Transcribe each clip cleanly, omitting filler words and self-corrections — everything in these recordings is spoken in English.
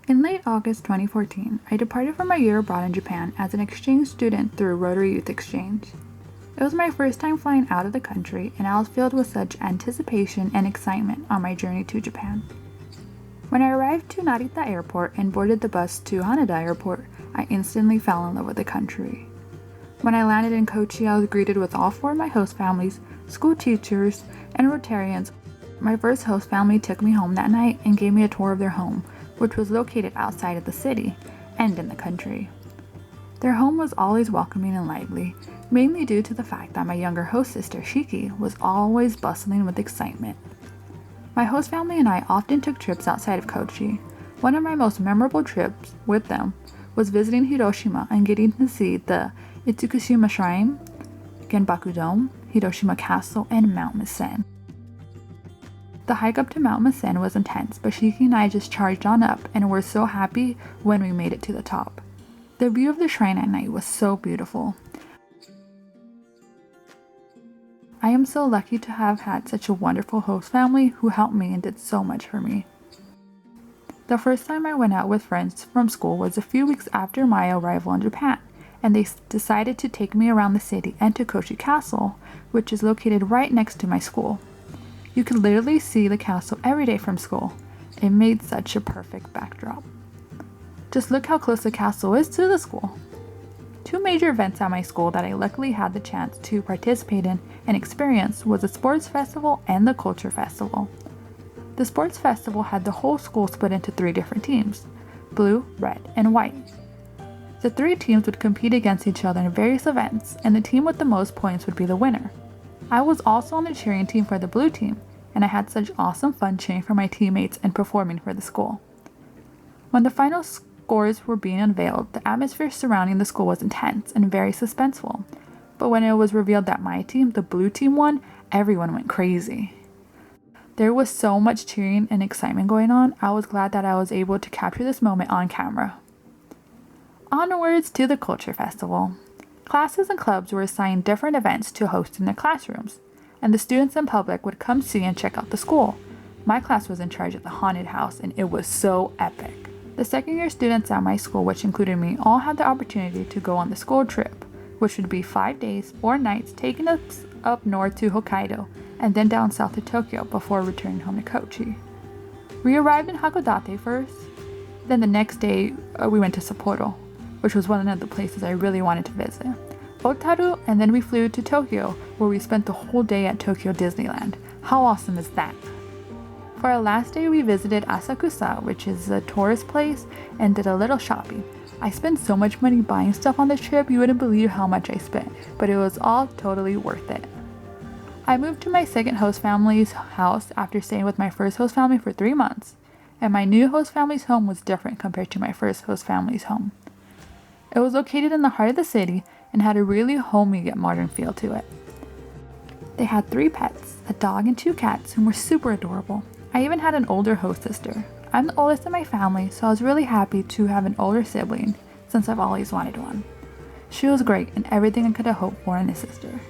In late August 2014, I departed for my year abroad in Japan as an exchange student through Rotary Youth Exchange. It was my first time flying out of the country, and I was filled with such anticipation and excitement on my journey to Japan. When I arrived to Narita Airport and boarded the bus to Haneda Airport, I instantly fell in love with the country. When I landed in Kochi, I was greeted with all four of my host families, school teachers, and Rotarians. My first host family took me home that night and gave me a tour of their home, which was located outside of the city and in the country. Their home was always welcoming and lively, mainly due to the fact that my younger host sister, Shiki, was always bustling with excitement. My host family and I often took trips outside of Kochi. One of my most memorable trips with them was visiting Hiroshima and getting to see the Itsukushima Shrine, Genbaku Dome, Hiroshima Castle, and Mount Misen. The hike up to Mount Misen was intense, but Shiki and I just charged on up and were so happy when we made it to the top. The view of the shrine at night was so beautiful. I am so lucky to have had such a wonderful host family who helped me and did so much for me. The first time I went out with friends from school was a few weeks after my arrival in Japan, and they decided to take me around the city and to Kochi Castle, which is located right next to my school. You could literally see the castle every day from school. It made such a perfect backdrop. Just look how close the castle is to the school. Two major events at my school that I luckily had the chance to participate in and experience was the sports festival and the culture festival. The sports festival had the whole school split into 3 different teams: blue, red, and white. The 3 teams would compete against each other in various events, and the team with the most points would be the winner. I was also on the cheering team for the blue team, and I had such awesome fun cheering for my teammates and performing for the school. When the final scores were being unveiled, the atmosphere surrounding the school was intense and very suspenseful. But when it was revealed that my team, the blue team, won, everyone went crazy. There was so much cheering and excitement going on. I was glad that I was able to capture this moment on camera. Onwards to the Culture Festival. Classes and clubs were assigned different events to host in their classrooms, and the students and public would come see and check out the school. My class was in charge of the haunted house, and it was so epic. The second-year students at my school, which included me, all had the opportunity to go on the school trip, which would be 5 days, 4 nights, taking us up north to Hokkaido, and then down south to Tokyo before returning home to Kochi. We arrived in Hakodate first, then the next day we went to Sapporo, which was one of the places I really wanted to visit, Otaru, and then we flew to Tokyo, where we spent the whole day at Tokyo Disneyland. How awesome is that? For our last day, we visited Asakusa, which is a tourist place, and did a little shopping. I spent so much money buying stuff on this trip, you wouldn't believe how much I spent, but it was all totally worth it. I moved to my second host family's house after staying with my first host family for 3 months, and my new host family's home was different compared to my first host family's home. It was located in the heart of the city and had a really homey yet modern feel to it. They had 3 pets, a dog and 2 cats, who were super adorable. I even had an older host sister. I'm the oldest in my family, so I was really happy to have an older sibling, since I've always wanted one. She was great and everything I could have hoped for in a sister.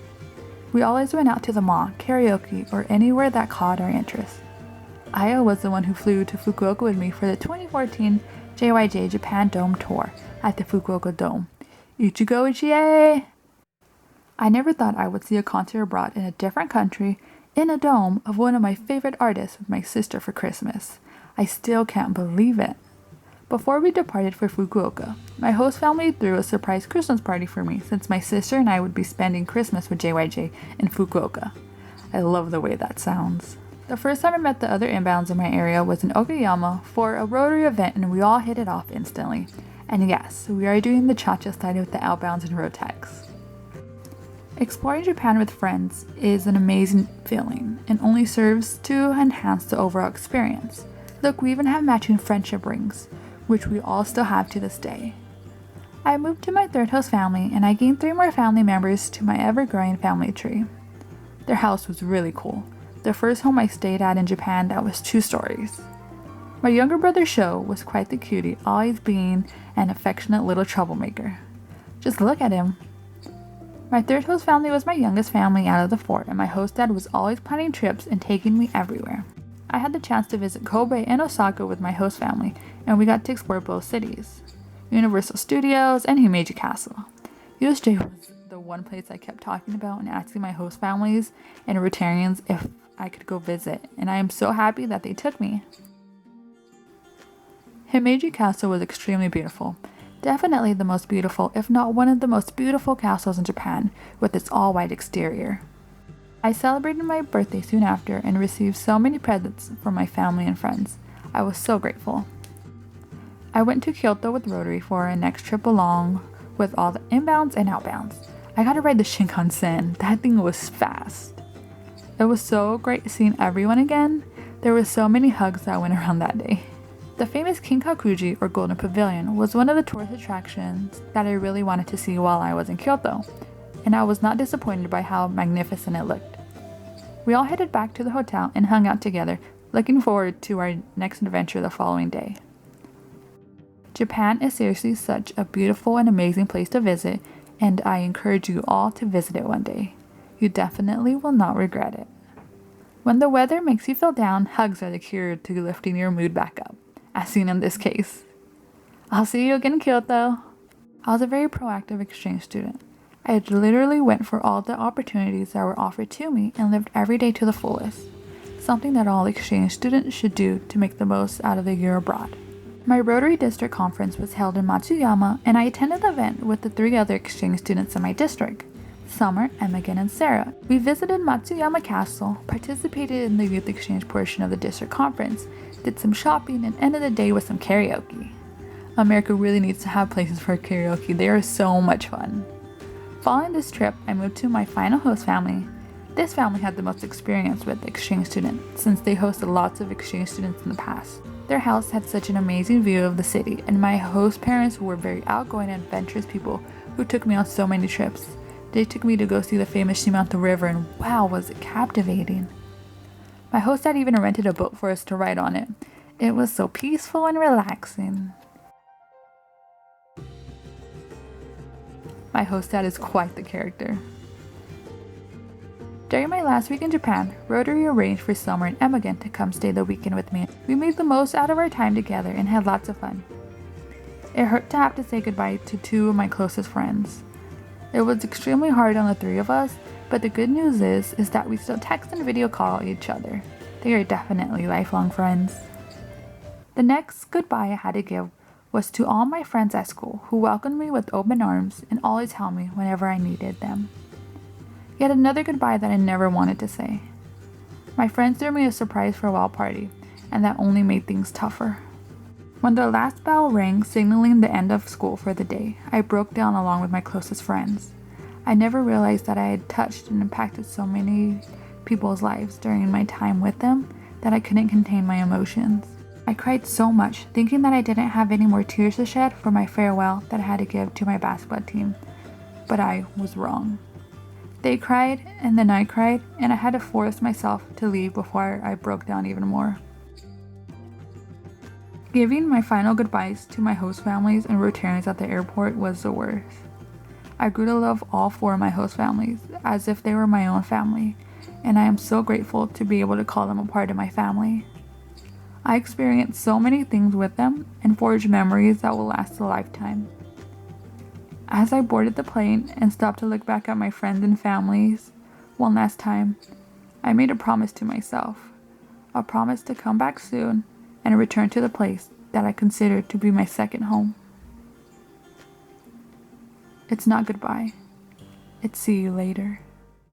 We always went out to the mall, karaoke, or anywhere that caught our interest. Aya was the one who flew to Fukuoka with me for the 2014 JYJ Japan Dome Tour at the Fukuoka Dome. Ichigo Ichie! I never thought I would see a concert abroad in a different country, in a dome, of one of my favorite artists with my sister for Christmas. I still can't believe it. Before we departed for Fukuoka, my host family threw a surprise Christmas party for me since my sister and I would be spending Christmas with JYJ in Fukuoka. I love the way that sounds. The first time I met the other inbounds in my area was in Okayama for a Rotary event, and we all hit it off instantly. And yes, we are doing the cha-cha side with the outbounds and Rotex. Exploring Japan with friends is an amazing feeling and only serves to enhance the overall experience. Look, we even have matching friendship rings, which we all still have to this day. I moved to my third host family, and I gained 3 more family members to my ever-growing family tree. Their house was really cool. The first home I stayed at in Japan that was 2 stories. My younger brother Sho was quite the cutie, always being an affectionate little troublemaker. Just look at him. My third host family was my youngest family out of the 4, and my host dad was always planning trips and taking me everywhere. I had the chance to visit Kobe and Osaka with my host family, and we got to explore both cities, Universal Studios and Himeji Castle. USJ was the one place I kept talking about and asking my host families and Rotarians if I could go visit, and I am so happy that they took me. Himeji Castle was extremely beautiful. Definitely the most beautiful, if not one of the most beautiful castles in Japan, with its all-white exterior. I celebrated my birthday soon after and received so many presents from my family and friends. I was so grateful. I went to Kyoto with Rotary for our next trip along with all the inbounds and outbounds. I got to ride the Shinkansen. That thing was fast. It was so great seeing everyone again. There were so many hugs that went around that day. The famous Kinkakuji, or Golden Pavilion, was one of the tourist attractions that I really wanted to see while I was in Kyoto, and I was not disappointed by how magnificent it looked. We all headed back to the hotel and hung out together, looking forward to our next adventure the following day. Japan is seriously such a beautiful and amazing place to visit, and I encourage you all to visit it one day. You definitely will not regret it. When the weather makes you feel down, hugs are the cure to lifting your mood back up, as seen in this case. I'll see you again in Kyoto. I was a very proactive exchange student. I literally went for all the opportunities that were offered to me and lived every day to the fullest, something that all exchange students should do to make the most out of the year abroad. My Rotary District Conference was held in Matsuyama, and I attended the event with the 3 other exchange students in my district, Summer, Imogen, and Sarah. We visited Matsuyama Castle, participated in the youth exchange portion of the district conference, did some shopping, and ended the day with some karaoke. America really needs to have places for karaoke. They are so much fun. Following this trip, I moved to my final host family. This family had the most experience with exchange students since they hosted lots of exchange students in the past. Their house had such an amazing view of the city, and my host parents were very outgoing and adventurous people who took me on so many trips. They took me to go see the famous Shimanto River, and wow, was it captivating. My host dad even rented a boat for us to ride on it. It was so peaceful and relaxing. My host dad is quite the character. During my last week in Japan, Rotary arranged for Summer and Imogen to come stay the weekend with me. We made the most out of our time together and had lots of fun. It hurt to have to say goodbye to 2 of my closest friends. It was extremely hard on the 3 of us, but the good news is that we still text and video call each other. They are definitely lifelong friends. The next goodbye I had to give was to all my friends at school who welcomed me with open arms and always helped me whenever I needed them. Yet another goodbye that I never wanted to say. My friends threw me a surprise farewell party, and that only made things tougher. When the last bell rang signaling the end of school for the day, I broke down along with my closest friends. I never realized that I had touched and impacted so many people's lives during my time with them that I couldn't contain my emotions. I cried so much, thinking that I didn't have any more tears to shed for my farewell that I had to give to my basketball team. But I was wrong. They cried, and then I cried, and I had to force myself to leave before I broke down even more. Giving my final goodbyes to my host families and Rotarians at the airport was the worst. I grew to love all 4 of my host families as if they were my own family, and I am so grateful to be able to call them a part of my family. I experienced so many things with them and forged memories that will last a lifetime. As I boarded the plane and stopped to look back at my friends and families one last time, I made a promise to myself, a promise to come back soon and return to the place that I consider to be my second home. It's not goodbye. It's see you later.